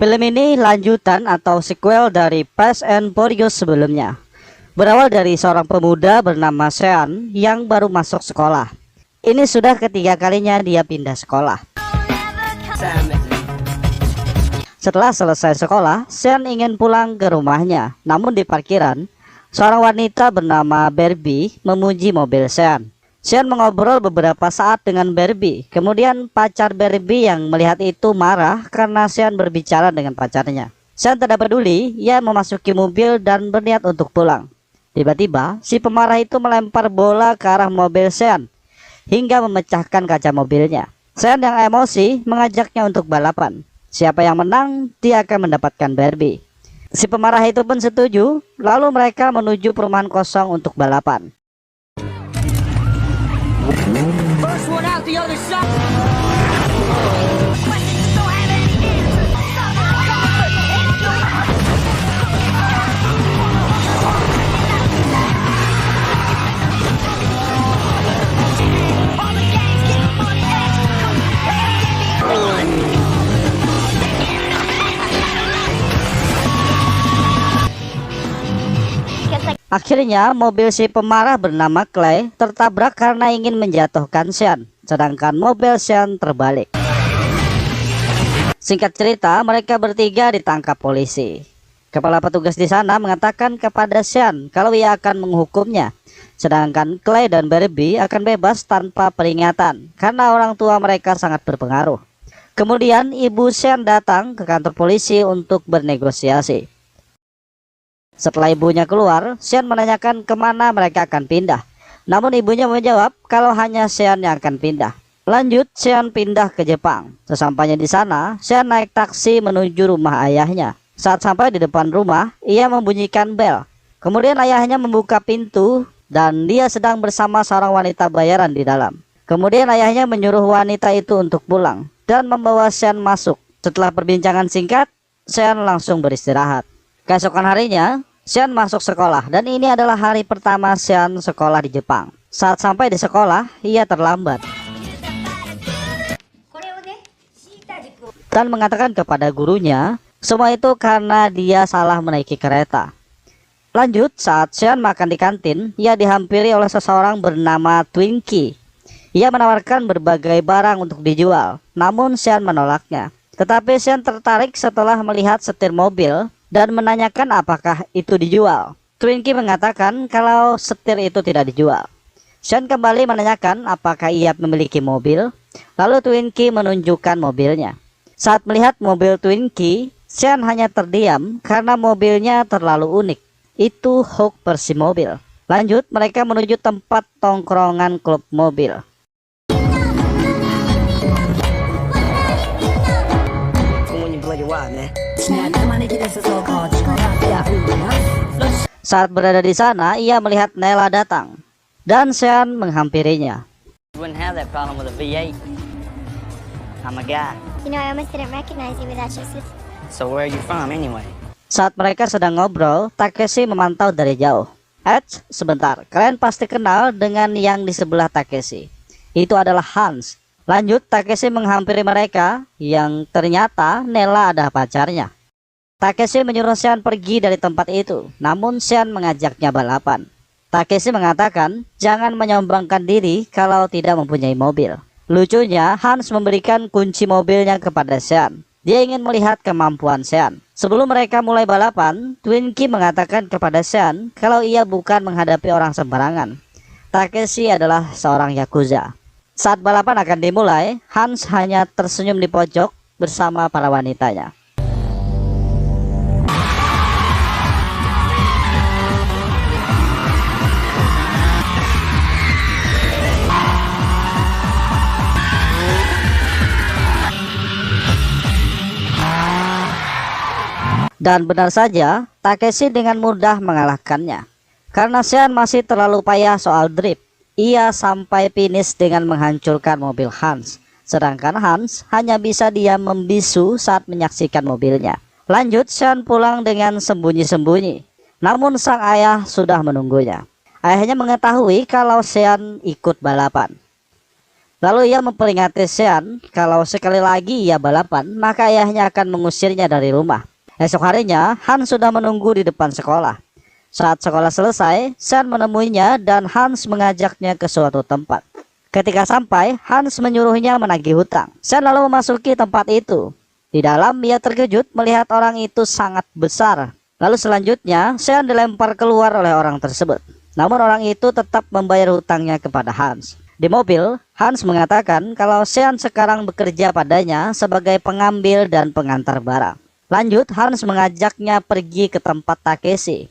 Film ini lanjutan atau sequel dari Fast and Furious sebelumnya. Berawal dari seorang pemuda bernama Sean yang baru masuk sekolah. Ini sudah ketiga kalinya dia pindah sekolah. Setelah selesai sekolah, Sean ingin pulang ke rumahnya. Namun di parkiran, seorang wanita bernama Barbie memuji mobil Sean. Sean mengobrol beberapa saat dengan Barbie. Kemudian pacar Barbie yang melihat itu marah karena Sean berbicara dengan pacarnya. Sean tidak peduli, ia memasuki mobil dan berniat untuk pulang. Tiba-tiba, si pemarah itu melempar bola ke arah mobil Sean hingga memecahkan kaca mobilnya. Sean yang emosi mengajaknya untuk balapan. Siapa yang menang, dia akan mendapatkan Barbie. Si pemarah itu pun setuju, lalu mereka menuju perumahan kosong untuk balapan. Akhirnya mobil si pemarah bernama Clay tertabrak karena ingin menjatuhkan Sean, sedangkan mobil Sean terbalik. Singkat cerita, mereka bertiga ditangkap polisi. Kepala petugas di sana mengatakan kepada Sean kalau ia akan menghukumnya, sedangkan Clay dan Barbie akan bebas tanpa peringatan karena orang tua mereka sangat berpengaruh. Kemudian ibu Sean datang ke kantor polisi untuk bernegosiasi. Setelah ibunya keluar, Sean menanyakan kemana mereka akan pindah. Namun ibunya menjawab kalau hanya Sean yang akan pindah. Lanjut, Sean pindah ke Jepang. Sesampainya di sana, Sean naik taksi menuju rumah ayahnya. Saat sampai di depan rumah, ia membunyikan bel. Kemudian ayahnya membuka pintu dan dia sedang bersama seorang wanita bayaran di dalam. Kemudian ayahnya menyuruh wanita itu untuk pulang dan membawa Sean masuk. Setelah perbincangan singkat, Sean langsung beristirahat. Keesokan harinya, Sean masuk sekolah dan ini adalah hari pertama Sean sekolah di Jepang. Saat sampai di sekolah, ia terlambat dan mengatakan kepada gurunya, semua itu karena dia salah menaiki kereta. Lanjut, saat Sean makan di kantin, ia dihampiri oleh seseorang bernama Twinkie. Ia menawarkan berbagai barang untuk dijual, namun Sean menolaknya. Tetapi Sean tertarik setelah melihat setir mobil dan menanyakan apakah itu dijual. Twinkie mengatakan kalau setir itu tidak dijual. Sean kembali menanyakan apakah ia memiliki mobil. Lalu Twinkie menunjukkan mobilnya. Saat melihat mobil Twinkie, Sean hanya terdiam karena mobilnya terlalu unik. Itu Hulk versi mobil. Lanjut, mereka menuju tempat tongkrongan klub mobil. Saat berada di sana, ia melihat Nella datang dan Sean menghampirinya. Saat mereka sedang ngobrol, Takeshi memantau dari jauh. Sebentar, kalian pasti kenal dengan yang di sebelah Takeshi. Itu adalah Hans. Lanjut, Takeshi menghampiri mereka yang ternyata Nella adalah pacarnya. Takeshi menyuruh Sean pergi dari tempat itu, namun Sean mengajaknya balapan. Takeshi mengatakan jangan menyombongkan diri kalau tidak mempunyai mobil. Lucunya, Hans memberikan kunci mobilnya kepada Sean. Dia ingin melihat kemampuan Sean. Sebelum mereka mulai balapan, Twinkie mengatakan kepada Sean kalau ia bukan menghadapi orang sembarangan. Takeshi adalah seorang yakuza. Saat balapan akan dimulai, Hans hanya tersenyum di pojok bersama para wanitanya. Dan benar saja, Takeshi dengan mudah mengalahkannya. Karena Sean masih terlalu payah soal drift, ia sampai finish dengan menghancurkan mobil Hans. Sedangkan Hans hanya bisa diam membisu saat menyaksikan mobilnya. Lanjut, Sean pulang dengan sembunyi-sembunyi. Namun sang ayah sudah menunggunya. Ayahnya mengetahui kalau Sean ikut balapan. Lalu ia memperingati Sean kalau sekali lagi ia balapan, maka ayahnya akan mengusirnya dari rumah. Esok harinya, Hans sudah menunggu di depan sekolah. Saat sekolah selesai, Sean menemuinya dan Hans mengajaknya ke suatu tempat. Ketika sampai, Hans menyuruhnya menagih hutang. Sean lalu memasuki tempat itu. Di dalam, ia terkejut melihat orang itu sangat besar. Lalu selanjutnya, Sean dilempar keluar oleh orang tersebut. Namun orang itu tetap membayar hutangnya kepada Hans. Di mobil, Hans mengatakan kalau Sean sekarang bekerja padanya sebagai pengambil dan pengantar barang. Lanjut, Hans mengajaknya pergi ke tempat Takeshi.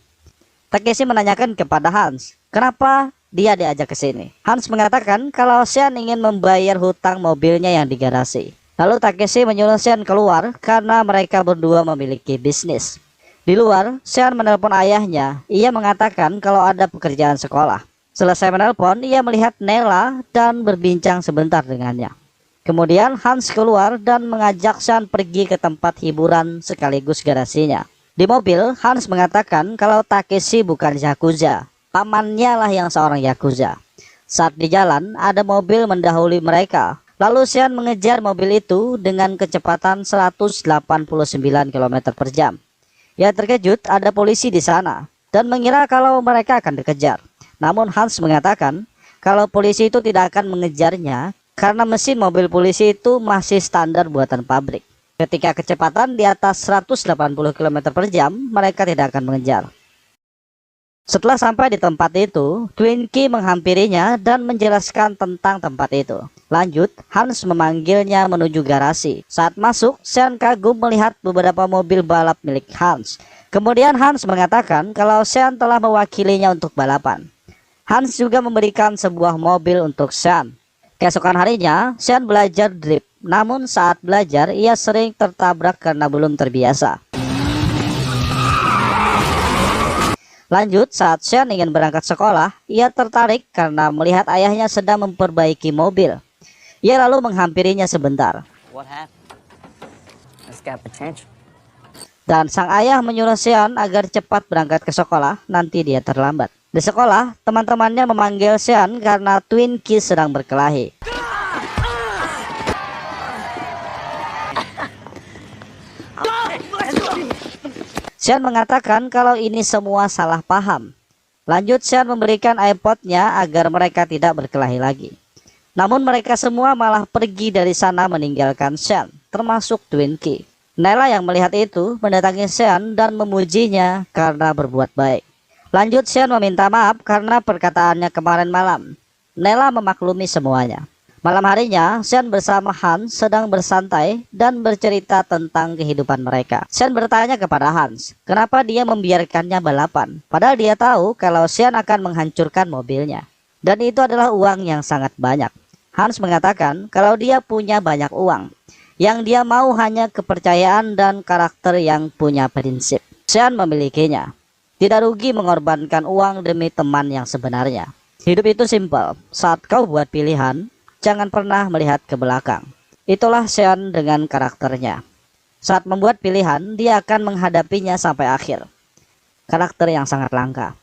Takeshi menanyakan kepada Hans, kenapa dia diajak ke sini. Hans mengatakan kalau Sean ingin membayar hutang mobilnya yang di garasi. Lalu Takeshi menyuruh Sean keluar karena mereka berdua memiliki bisnis. Di luar, Sean menelpon ayahnya. Ia mengatakan kalau ada pekerjaan sekolah. Selesai menelpon, ia melihat Nella dan berbincang sebentar dengannya. Kemudian Hans keluar dan mengajak Sean pergi ke tempat hiburan sekaligus garasinya. Di mobil, Hans mengatakan kalau Takeshi bukan Yakuza. Pamannya lah yang seorang Yakuza. Saat di jalan, ada mobil mendahului mereka. Lalu Sean mengejar mobil itu dengan kecepatan 189 km per jam. Ia terkejut ada polisi di sana dan mengira kalau mereka akan dikejar. Namun Hans mengatakan kalau polisi itu tidak akan mengejarnya karena mesin mobil polisi itu masih standar buatan pabrik. Ketika kecepatan di atas 180 km per jam, mereka tidak akan mengejar. Setelah sampai di tempat itu, Twinkie menghampirinya dan menjelaskan tentang tempat itu. Lanjut, Hans memanggilnya menuju garasi. Saat masuk, Sean kagum melihat beberapa mobil balap milik Hans. Kemudian Hans mengatakan kalau Sean telah mewakilinya untuk balapan. Hans juga memberikan sebuah mobil untuk Sean. Keesokan harinya, Sean belajar drift. Namun saat belajar, ia sering tertabrak karena belum terbiasa. Lanjut, saat Sean ingin berangkat sekolah, ia tertarik karena melihat ayahnya sedang memperbaiki mobil. Ia lalu menghampirinya sebentar. Dan sang ayah menyuruh Sean agar cepat berangkat ke sekolah, nanti dia terlambat. Di sekolah, teman-temannya memanggil Sean karena Twinkie sedang berkelahi. Sean mengatakan kalau ini semua salah paham. Lanjut, Sean memberikan iPod-nya agar mereka tidak berkelahi lagi. Namun mereka semua malah pergi dari sana meninggalkan Sean, termasuk Twinkie. Nella yang melihat itu mendatangi Sean dan memujinya karena berbuat baik. Lanjut, Sean meminta maaf karena perkataannya kemarin malam. Nella memaklumi semuanya. Malam harinya, Sean bersama Hans sedang bersantai dan bercerita tentang kehidupan mereka. Sean bertanya kepada Hans, kenapa dia membiarkannya balapan, padahal dia tahu kalau Sean akan menghancurkan mobilnya. Dan itu adalah uang yang sangat banyak. Hans mengatakan kalau dia punya banyak uang. Yang dia mau hanya kepercayaan dan karakter yang punya prinsip. Sean memilikinya. Tidak rugi mengorbankan uang demi teman yang sebenarnya. Hidup itu simpel. Saat kau buat pilihan, jangan pernah melihat ke belakang. Itulah Sean dengan karakternya. Saat membuat pilihan, dia akan menghadapinya sampai akhir. Karakter yang sangat langka.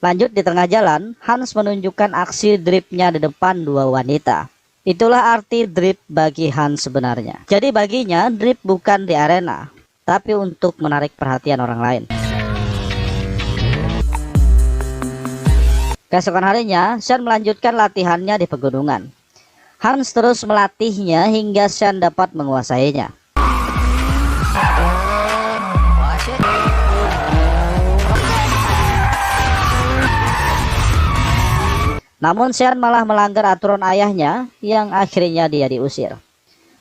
Lanjut, di tengah jalan, Hans menunjukkan aksi driftnya di depan dua wanita. Itulah arti drift bagi Hans sebenarnya. Jadi baginya, drift bukan di arena, tapi untuk menarik perhatian orang lain. Keesokan harinya, Sean melanjutkan latihannya di pegunungan. Hans terus melatihnya hingga Sean dapat menguasainya. Namun Sean malah melanggar aturan ayahnya yang akhirnya dia diusir.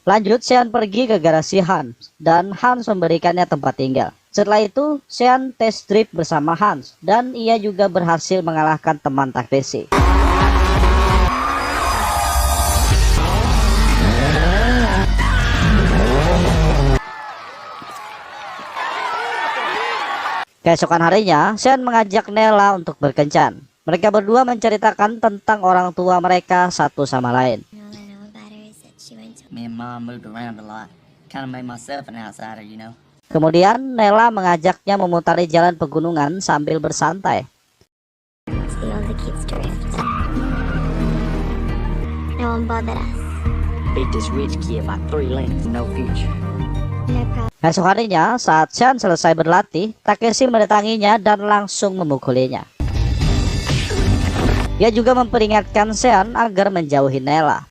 Lanjut, Sean pergi ke garasi Hans dan Hans memberikannya tempat tinggal. Setelah itu, Sean test drift bersama Hans dan ia juga berhasil mengalahkan teman Takeshi. Keesokan harinya, Sean mengajak Nella untuk berkencan. Mereka berdua menceritakan tentang orang tua mereka satu sama lain. Kemudian Nella mengajaknya memutari jalan pegunungan sambil bersantai. No one bothered us. beat this rich kid by 3 lanes, no future. Esok harinya, saat Sean selesai berlatih, Takeshi mendatanginya dan langsung memukulinya. Ia juga memperingatkan Sean agar menjauhi Nella.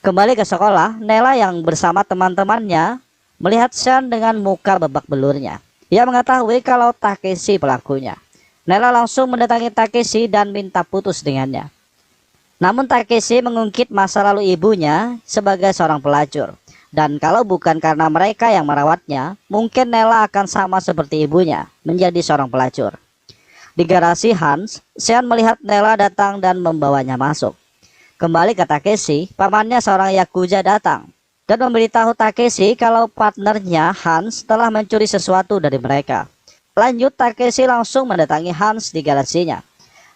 Kembali ke sekolah, Nella yang bersama teman-temannya melihat Sean dengan muka babak belurnya. Ia mengetahui kalau Takeshi pelakunya. Nella langsung mendatangi Takeshi dan minta putus dengannya. Namun Takeshi mengungkit masa lalu ibunya sebagai seorang pelacur. Dan kalau bukan karena mereka yang merawatnya, mungkin Nella akan sama seperti ibunya, menjadi seorang pelacur. Di garasi Hans, Sean melihat Nella datang dan membawanya masuk. Kembali ke Takeshi, pamannya seorang Yakuza datang dan memberitahu Takeshi kalau partnernya Hans telah mencuri sesuatu dari mereka. Lanjut, Takeshi langsung mendatangi Hans di garasinya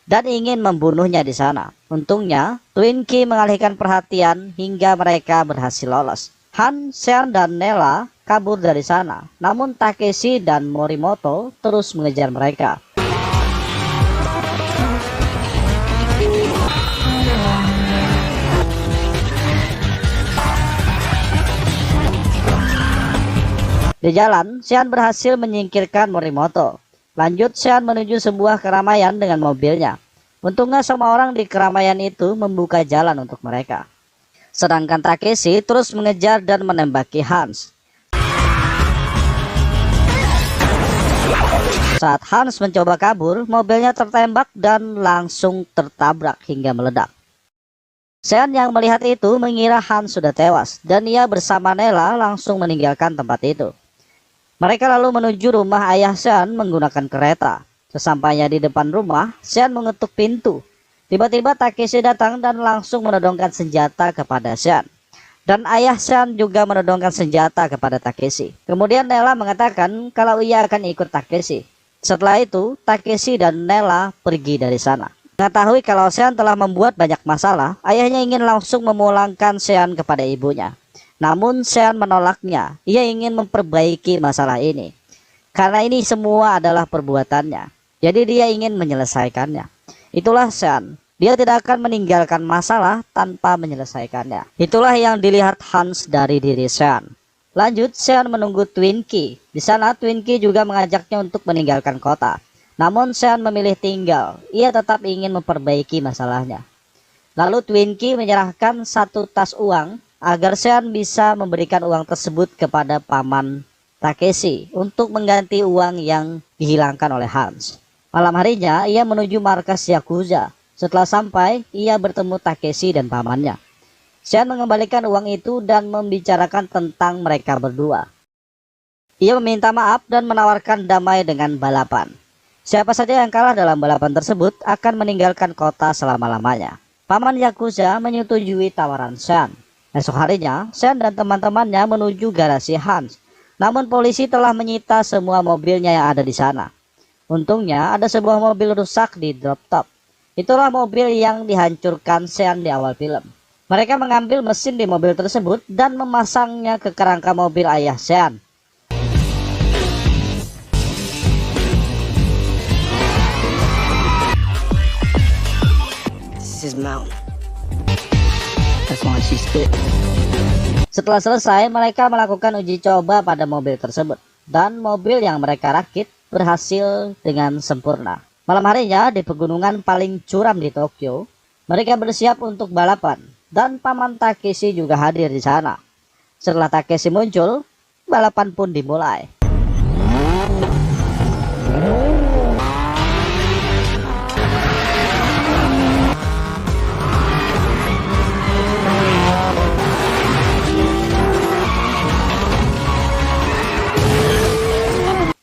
dan ingin membunuhnya di sana. Untungnya, Twinkie mengalihkan perhatian hingga mereka berhasil lolos. Han, Sean, dan Nella kabur dari sana. Namun Takeshi dan Morimoto terus mengejar mereka. Di jalan, Sean berhasil menyingkirkan Morimoto. Lanjut, Sean menuju sebuah keramaian dengan mobilnya. Untungnya semua orang di keramaian itu membuka jalan untuk mereka. Sedangkan Takeshi terus mengejar dan menembaki Hans. Saat Hans mencoba kabur, mobilnya tertembak dan langsung tertabrak hingga meledak. Sean yang melihat itu mengira Hans sudah tewas dan ia bersama Nella langsung meninggalkan tempat itu. Mereka lalu menuju rumah ayah Sean menggunakan kereta. Sesampainya di depan rumah, Sean mengetuk pintu. Tiba-tiba Takeshi datang dan langsung menodongkan senjata kepada Sean. Dan ayah Sean juga menodongkan senjata kepada Takeshi. Kemudian Nella mengatakan kalau ia akan ikut Takeshi. Setelah itu, Takeshi dan Nella pergi dari sana. Mengetahui kalau Sean telah membuat banyak masalah, ayahnya ingin langsung memulangkan Sean kepada ibunya. Namun Sean menolaknya. Ia ingin memperbaiki masalah ini. Karena ini semua adalah perbuatannya. Jadi dia ingin menyelesaikannya. Itulah Sean. Dia tidak akan meninggalkan masalah tanpa menyelesaikannya. Itulah yang dilihat Hans dari diri Sean. Lanjut, Sean menunggu Twinkie. Di sana Twinkie juga mengajaknya untuk meninggalkan kota. Namun Sean memilih tinggal. Ia tetap ingin memperbaiki masalahnya. Lalu Twinkie menyerahkan satu tas uang agar Sean bisa memberikan uang tersebut kepada paman Takeshi untuk mengganti uang yang dihilangkan oleh Hans. Malam harinya, ia menuju markas Yakuza. Setelah sampai, ia bertemu Takeshi dan pamannya. Sean mengembalikan uang itu dan membicarakan tentang mereka berdua. Ia meminta maaf dan menawarkan damai dengan balapan. Siapa saja yang kalah dalam balapan tersebut akan meninggalkan kota selama-lamanya. Paman Yakuza menyetujui tawaran Sean. Esok harinya, Sean dan teman-temannya menuju garasi Hans. Namun polisi telah menyita semua mobilnya yang ada di sana. Untungnya ada sebuah mobil rusak di drop top. Itulah mobil yang dihancurkan Sean di awal film. Mereka mengambil mesin di mobil tersebut dan memasangnya ke kerangka mobil ayah Sean. This is mountain. That's why she spit. Setelah selesai, mereka melakukan uji coba pada mobil tersebut. Dan mobil yang mereka rakit berhasil dengan sempurna. Malam harinya di pegunungan paling curam di Tokyo, mereka bersiap untuk balapan dan paman Takeshi juga hadir di sana. Setelah Takeshi muncul, balapan pun dimulai.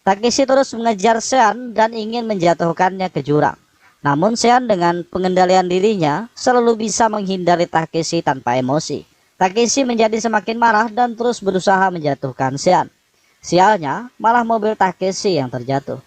Takeshi terus mengejar Sean dan ingin menjatuhkannya ke jurang. Namun Sean dengan pengendalian dirinya selalu bisa menghindari Takeshi tanpa emosi. Takeshi menjadi semakin marah dan terus berusaha menjatuhkan Sean. Sialnya, malah mobil Takeshi yang terjatuh.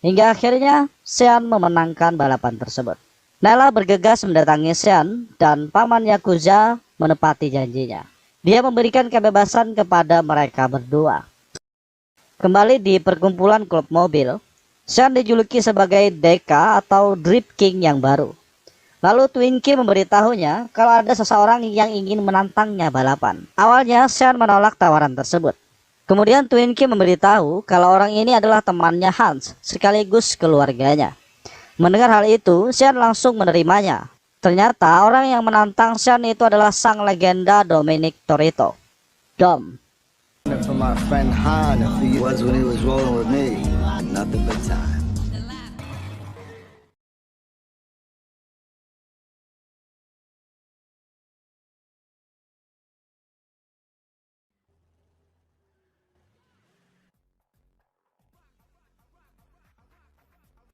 Hingga akhirnya Sean memenangkan balapan tersebut. Nella bergegas mendatangi Sean dan paman Yakuza menepati janjinya. Dia memberikan kebebasan kepada mereka berdua. Kembali di perkumpulan klub mobil, Sean dijuluki sebagai Deka atau Drip King yang baru. Lalu Twinkie memberitahunya kalau ada seseorang yang ingin menantangnya balapan. Awalnya Sean menolak tawaran tersebut. Kemudian Twinkie memberitahu kalau orang ini adalah temannya Hans sekaligus keluarganya. Mendengar hal itu, Sean langsung menerimanya. Ternyata orang yang menantang Sean itu adalah sang legenda Dominic Toretto, Dom. For my friend Han, was when he was rolling with me. Nothing but time.